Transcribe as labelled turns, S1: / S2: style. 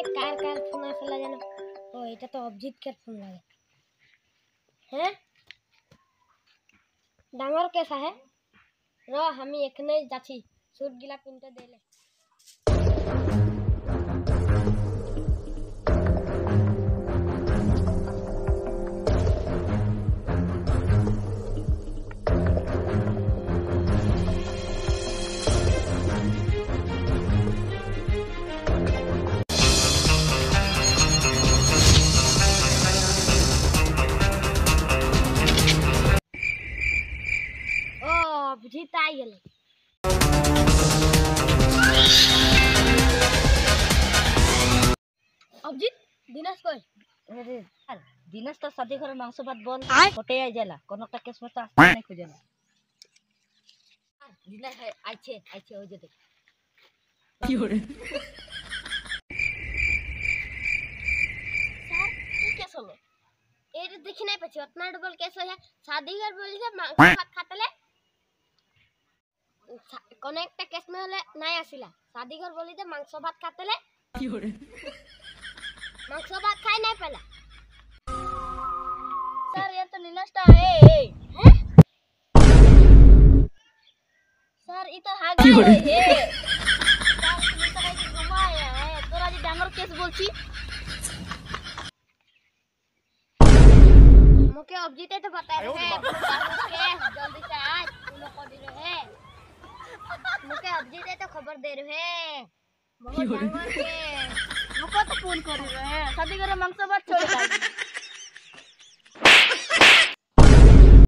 S1: car car phone আসলা জানো ও এটা তো অবজিৎ কে ফোন লাগে হ্যাঁ ডাঙর কেসা হে র আমি এখানে যাচ্ছি সুট গিলা পিনতে দেলে অবজিৎ আই গেলে অবজিৎ দিনাস কই
S2: अरे दिनेश तो शादी घर मांस भात बोल होटे आई जाला कोनोटा केस में तो नहीं खुजेला
S1: দিনাস আইছে ওই যে দেখ
S2: কি হরে
S1: স্যার কি কেস হলো এর দেখি নাই পাচ্ছি অতনা ডবল কেস হয়ে शादी घर बोली যে মাংস ভাত খাতলে কোন একটা কেস মে হলে নাই আসিলা शादी घर बोली যে মাংস ভাত খাতলে
S2: কি হরে
S1: মাংস ভাত খাই নাই পেলা
S2: सर ये तो निनष्टा है सर ये तो हागा है सर निनष्टा की घुमाया है तोरा जी डांगर केस बोलची
S1: मुके ऑब्जेक्ट तो बता रहे हैं के जल्दी से आ तुम लोग को दे रहे हैं मुके ऑब्जेक्ट तो खबर दे रहे हैं बहुत जानवर के
S2: मुको तो फोन कर रहे हैं शादी घर मांस भात छोड़